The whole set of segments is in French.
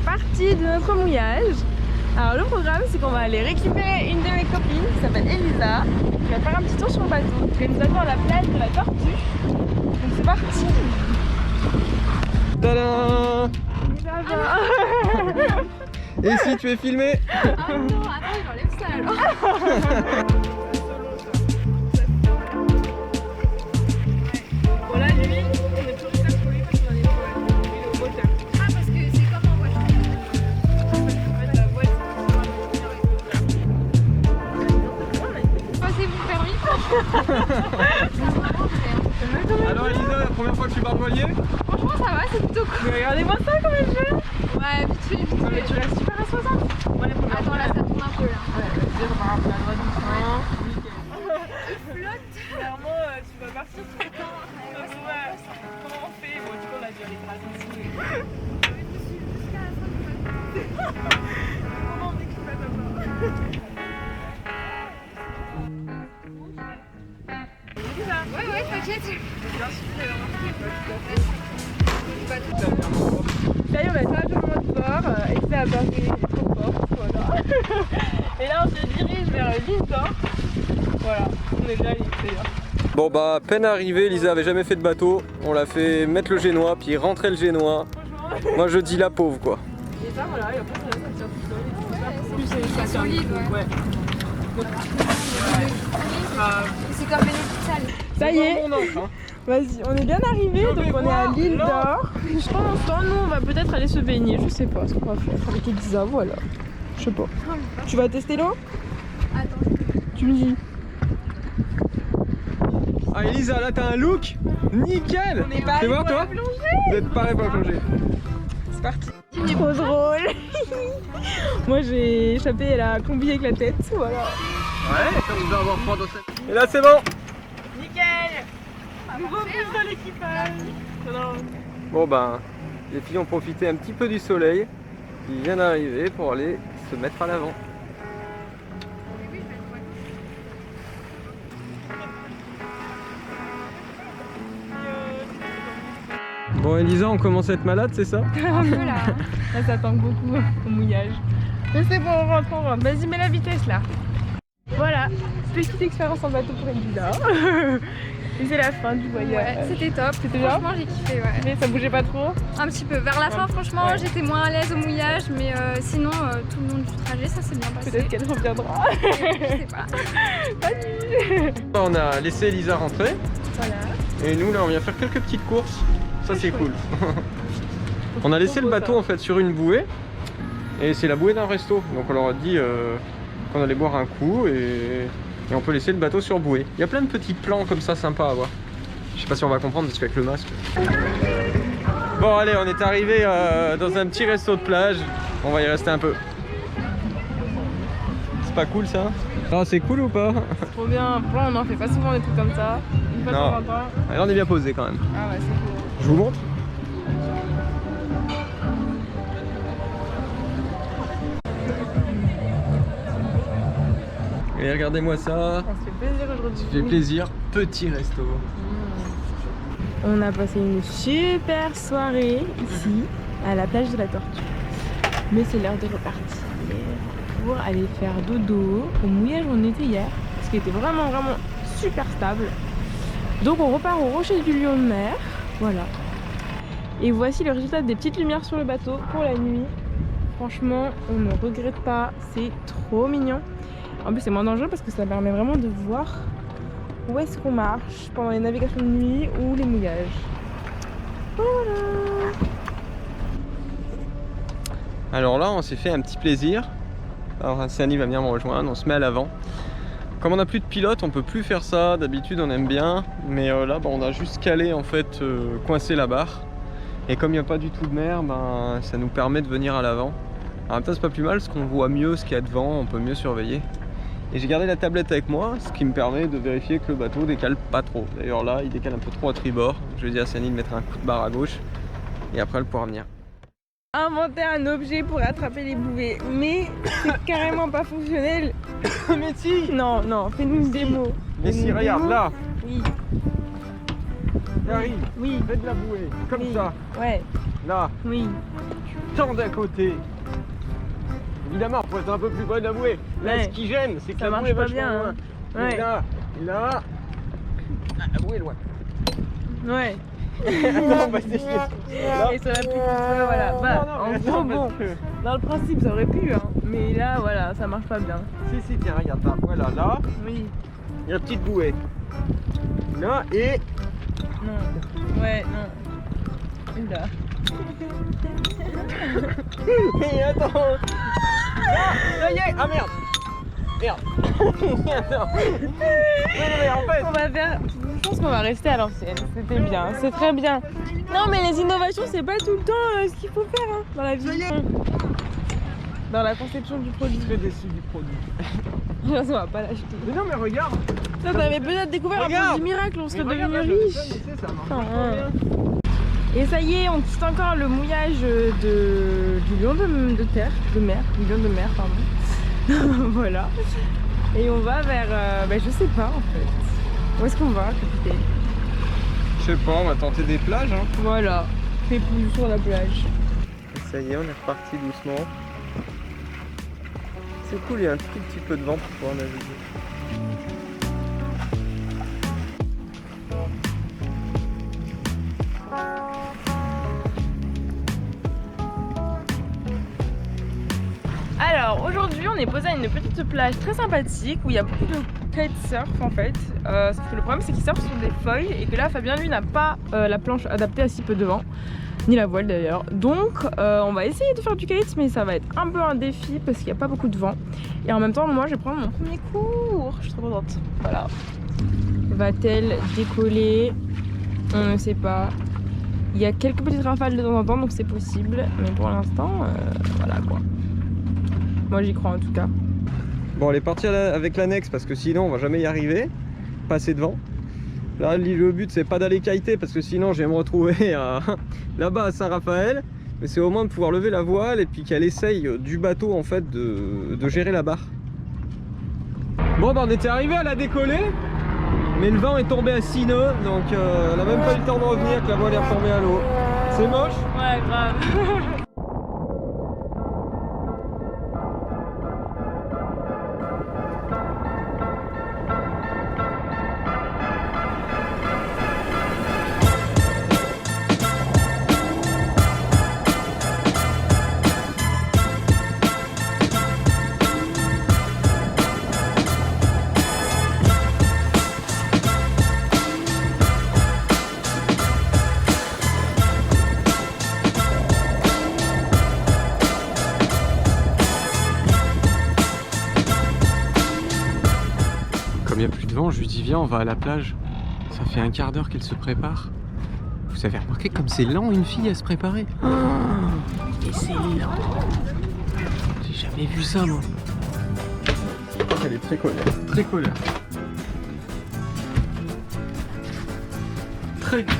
partie de notre mouillage. Alors le programme c'est qu'on va aller récupérer une de mes copines qui s'appelle Elisa, qui va faire un petit tour sur le bateau. Elle nous attend à la plage de la Tortue. Donc c'est parti. Tadam! Ça va. Et si tu es filmé? Ah non, attends, j'enlève ça alors. Bon là lui, on est toujours resté pour lui parce qu'on est au moteur. Ah, parce que c'est comme en voiture. La voile Passez-vous permis. Alors Elisa, la première fois que tu barres le voilier? Franchement, ça va, c'est plutôt cool. Mais regardez-moi ça comme elle fait. Ouais, vite fait, vite Non mais fait. tu restes super assoisante. Bon allez, première Attends, là, ça tourne un peu là. Ouais, vas-y, on va rappeler à droite doucement. Flotte. Clairement, tu vas partir tout le temps. Comment on fait? Bon, du coup, on a dû aller traverser. Comment on décrit pas d'abord? Ouais, t'inquiète. Bien sûr, Pas ça y est, on a déjà le mode bord, excès à barrer, il est trop fort, voilà. Et là, on se dirige vers Lisdor. Voilà, on est déjà à l'île d'ailleurs. Bon bah, peine arrivée, Elisa avait jamais fait de bateau. On l'a fait mettre le génois, puis rentrer le génois. Franchement, Moi je dis la pauvre quoi. et ça, voilà, et après, ça tient tout seul. Ouais, Plus c'est solide, ouais. C'est comme Vénétie. Ça y est, Mon encre, hein. vas-y, on est bien arrivé, Non, donc mais on est à voir, l'île là. d'Or. Je pense que nous, on va peut-être aller se baigner, je sais pas ce qu'on va faire avec Elisa, voilà. Je sais pas. Tu vas tester l'eau? Attends. Tu me dis. Ah Elisa, là t'as un look nickel. On est pas Fais voir toi. plonger. Vous êtes pareil pour la plongée. C'est parti. Trop drôle. Moi j'ai échappé à la combi avec la tête, voilà. Ouais, ça vous va avoir froid dans cette... Et là c'est bon. Nickel. Nouveau plus dans l'équipage. Non. Bon ben, les filles ont profité un petit peu du soleil qui vient d'arriver pour aller se mettre à l'avant. Bon Elisa, on commence à être malade, c'est ça? Un peu là. Là ça tangue beaucoup au mouillage. Mais c'est bon, on rentre. Vas-y, mets la vitesse là. Voilà, petite expérience en bateau pour Elisa. Et c'est la fin du voyage. Ouais, c'était top. C'était bien. Franchement, j'ai kiffé, ouais. Mais ça bougeait pas trop. Un petit peu. Vers la fin, franchement, Ouais. j'étais moins à l'aise au mouillage, mais sinon, tout le long du trajet, ça s'est bien passé. Peut-être qu'elle reviendra. Je sais pas. Salut. On a laissé Elisa rentrer Voilà. et nous là on vient faire quelques petites courses. Ça c'est C'est cool. On a laissé le bateau en fait sur une bouée et c'est la bouée d'un resto. Donc on leur a dit qu'on allait boire un coup et on peut laisser le bateau sur bouée. Il y a plein de petits plans comme ça sympas à voir. Je sais pas si on va comprendre parce qu'avec le masque. Bon allez, on est arrivé dans un petit resto de plage. On va y rester un peu. C'est pas cool ça? Ah c'est cool ou pas? Trop bien. Pour on en fait pas souvent des trucs comme ça. Une fois de Non. temps en temps. Alors on est bien posé quand même. Ah ouais, c'est cool. Je vous montre. Et regardez-moi ça. On se fait plaisir aujourd'hui. Ça fait plaisir. Petit resto. On a passé une super soirée ici, à la plage de la Tortue. Mais c'est l'heure de repartir pour aller faire dodo au mouillage où on était hier, ce qui était vraiment super stable. Donc on repart au rocher du lion de mer, voilà. Et voici le résultat des petites lumières sur le bateau pour la nuit. Franchement, on ne regrette pas, c'est trop mignon. En plus c'est moins dangereux parce que ça permet vraiment de voir où est-ce qu'on marche pendant les navigations de nuit ou les mouillages. Voilà. Alors là, on s'est fait un petit plaisir. Alors Sani va venir me rejoindre, on se met à l'avant. Comme on n'a plus de pilote, on peut plus faire ça. D'habitude, on aime bien, mais là, on a juste calé en fait, coincé la barre. Et comme il n'y a pas du tout de mer, ça nous permet de venir à l'avant. En même temps, c'est pas plus mal parce qu'on voit mieux ce qu'il y a devant, on peut mieux surveiller. Et j'ai gardé la tablette avec moi, ce qui me permet de vérifier que le bateau décale pas trop. D'ailleurs là, il décale un peu trop à tribord. Je vais dire à Sani de mettre un coup de barre à gauche et après elle pourra venir. Inventer un objet pour attraper les bouvets, mais c'est carrément pas fonctionnel. Mais si! Non, fais-nous une démo. Mais si, regarde là! Oui, Harry, oui, fais de la bouée, comme oui. ça. Ouais. là, Oui. tant d'à côté. Évidemment, faut être un peu plus près de la bouée. Là, Ouais. ce qui gêne, c'est que Ça la marche bouée est pas vachement bien, loin. hein. Ouais. Et là, ah, la bouée est loin. Ouais. Attends, on va essayer. Là. Et ça aurait pu ouais, voilà. Bah, Non, non, en mais gros, attends, bon, parce que- dans le principe, ça aurait pu, hein. Mais là, voilà, ça marche pas bien. Si, tiens, regarde là. Voilà, là, Oui. il y a une petite bouée. Là, et Non. Ouais, non. Oula. mais attends. Ça y est. Ah merde. Merde. Attends. Mais en fait. On va faire. Je pense qu'on va rester à l'ancienne. C'était bien, c'est très bien. Non, mais les innovations, c'est pas tout le temps ce qu'il faut faire hein, dans la vie. Ça y est. Dans la conception du produit. Je serais déçu du produit. On va pas l'acheter. Mais non, mais regarde. Ça, t'avais peut-être découvert un Regarde. produit miracle, on serait Mais devenu regarde, là, riche. je sais, ça marche Ah, vachement bien. Et ça y est, on quitte encore le mouillage du lion de terre, de mer, du lion de mer, pardon. Voilà. Et on va vers, je sais pas en fait. Où est-ce qu'on va, capitaine? Je sais pas, on va tenter des plages. Hein. Voilà, fait plus sur la plage. Ça y est, on est reparti doucement. C'est cool, il y a un tout petit peu de vent pour pouvoir naviguer. Alors aujourd'hui on est posé à une petite plage très sympathique où il y a beaucoup de kitesurf en fait. Sauf que le problème c'est qu'ils surfent sur des feuilles et que là Fabien lui n'a pas la planche adaptée à si peu de vent, ni la voile d'ailleurs. Donc on va essayer de faire du kite mais ça va être un peu un défi parce qu'il n'y a pas beaucoup de vent. Et en même temps moi je vais prendre mon premier cours, je suis trop contente. Voilà. Va-t-elle décoller? On ne sait pas. Il y a quelques petites rafales de temps en temps donc c'est possible. Mais pour l'instant voilà quoi. Moi j'y crois en tout cas. Bon, elle est partie avec l'annexe parce que sinon on va jamais y arriver. Passer devant. Là, le but c'est pas d'aller kiter parce que sinon je vais me retrouver là-bas à Saint-Raphaël. Mais c'est au moins de pouvoir lever la voile et puis qu'elle essaye du bateau en fait de gérer la barre. Bon, bah, on était arrivé à la décoller. Mais le vent est tombé à 6 nœuds donc elle a même pas eu le temps de revenir que la voile est retombée à l'eau. C'est moche. Ouais, grave. Comme il n'y a plus de vent, je lui dis viens on va à la plage. Ça fait un quart d'heure qu'elle se prépare. Vous avez remarqué comme c'est lent une fille à se préparer. Et c'est lent. J'ai jamais vu ça moi. Je crois qu'elle est très colère. Très colère. Très colère.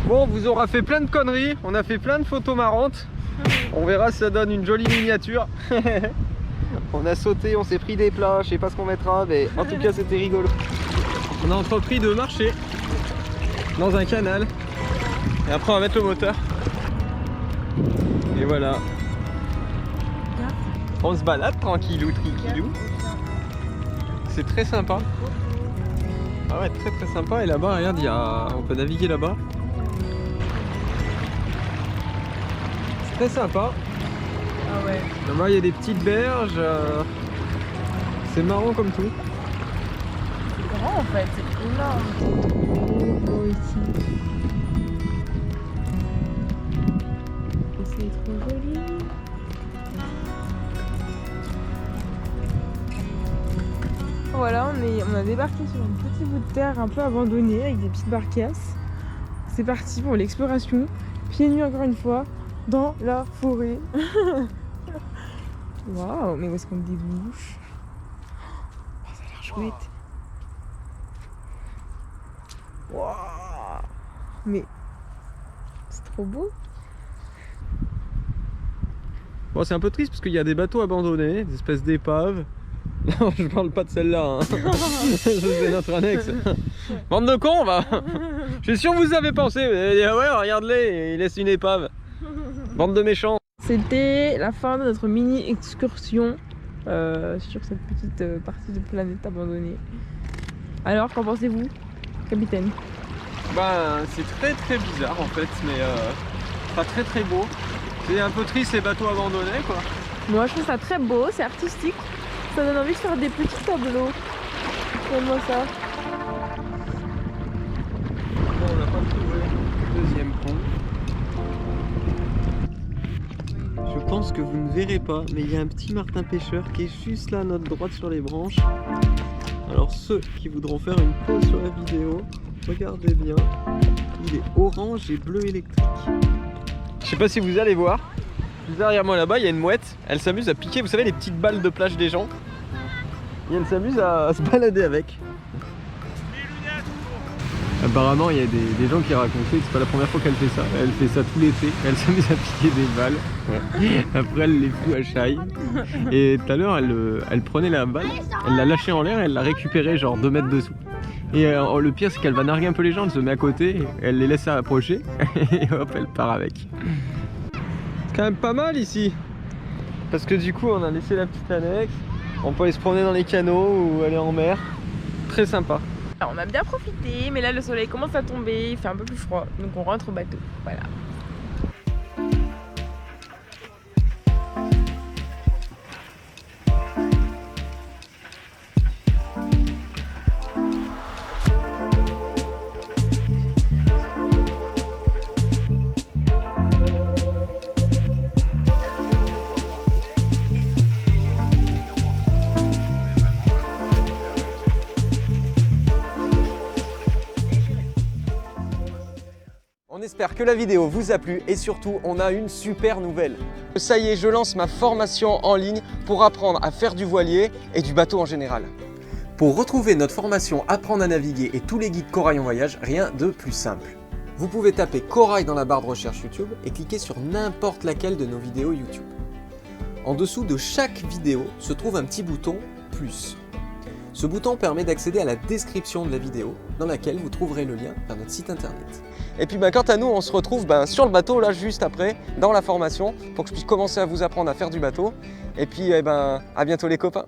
Bon, on vous aura fait plein de conneries, on a fait plein de photos marrantes. On verra si ça donne une jolie miniature. On a sauté, on s'est pris des plats, je sais pas ce qu'on mettra, mais en tout cas c'était rigolo. On a entrepris de marcher dans un canal. Et après on va mettre le moteur. Et voilà. On se balade tranquillou, tranquillou. C'est très sympa. Ah ouais, très très sympa. Et là-bas, regarde, on peut naviguer là-bas. Très sympa. Ah ouais. Là-bas il y a des petites berges. C'est marrant comme tout. C'est grand en fait, c'est énorme. C'est beau ici. C'est trop joli. Voilà, on a débarqué sur un petit bout de terre un peu abandonné avec des petites barcasses. C'est parti pour l'exploration. Pieds nus encore une fois. Dans la forêt. Waouh, mais où est-ce qu'on débouche? Oh, ça a l'air chouette. Waouh, mais c'est trop beau. Bon, c'est un peu triste parce qu'il y a des bateaux abandonnés, des espèces d'épaves. Non, je parle pas de celle-là, hein. C'est notre annexe. Bande de cons, va. Je suis sûr que vous avez pensé, vous avez dit, ah ouais, regarde-les, il laisse une épave. Bande de méchants. C'était la fin de notre mini excursion sur cette petite partie de planète abandonnée. Alors, qu'en pensez-vous, capitaine? Bah, c'est très bizarre en fait, mais pas très beau. C'est un peu triste ces bateaux abandonnés quoi. Moi je trouve ça très beau, c'est artistique. Ça donne envie de faire des petits tableaux. Regarde-moi ça. Bon, on n'a pas trouvé le deuxième pont. Je pense que vous ne verrez pas, mais il y a un petit martin pêcheur qui est juste là à notre droite sur les branches. Alors ceux qui voudront faire une pause sur la vidéo, regardez bien, il est orange et bleu électrique. Je sais pas si vous allez voir, juste derrière moi là-bas il y a une mouette, elle s'amuse à piquer, vous savez les petites balles de plage des gens. Et elle s'amuse à se balader avec. Apparemment il y a des gens qui racontaient que c'est pas la première fois qu'elle fait ça. Elle fait ça tout l'été, elle s'amuse à piquer des balles. Ouais. Après elle les fout à chaille. Et tout à l'heure elle prenait la balle, elle l'a lâchée en l'air et elle l'a récupérée genre 2 mètres dessous. Et le pire c'est qu'elle va narguer un peu les gens, elle se met à côté, elle les laisse approcher et hop elle part avec. C'est quand même pas mal ici. Parce que du coup on a laissé la petite annexe, on peut aller se promener dans les canaux ou aller en mer. Très sympa. Alors, on a bien profité, mais là le soleil commence à tomber, il fait un peu plus froid, donc on rentre au bateau. Voilà. On espère que la vidéo vous a plu et surtout on a une super nouvelle. Ça y est, je lance ma formation en ligne pour apprendre à faire du voilier et du bateau en général. Pour retrouver notre formation Apprendre à naviguer et tous les guides Corail en voyage, rien de plus simple. Vous pouvez taper Corail dans la barre de recherche YouTube et cliquer sur n'importe laquelle de nos vidéos YouTube. En dessous de chaque vidéo se trouve un petit bouton plus. Ce bouton permet d'accéder à la description de la vidéo dans laquelle vous trouverez le lien vers notre site internet. Et puis quant à nous, on se retrouve sur le bateau là juste après, dans la formation, pour que je puisse commencer à vous apprendre à faire du bateau. Et puis à bientôt les copains.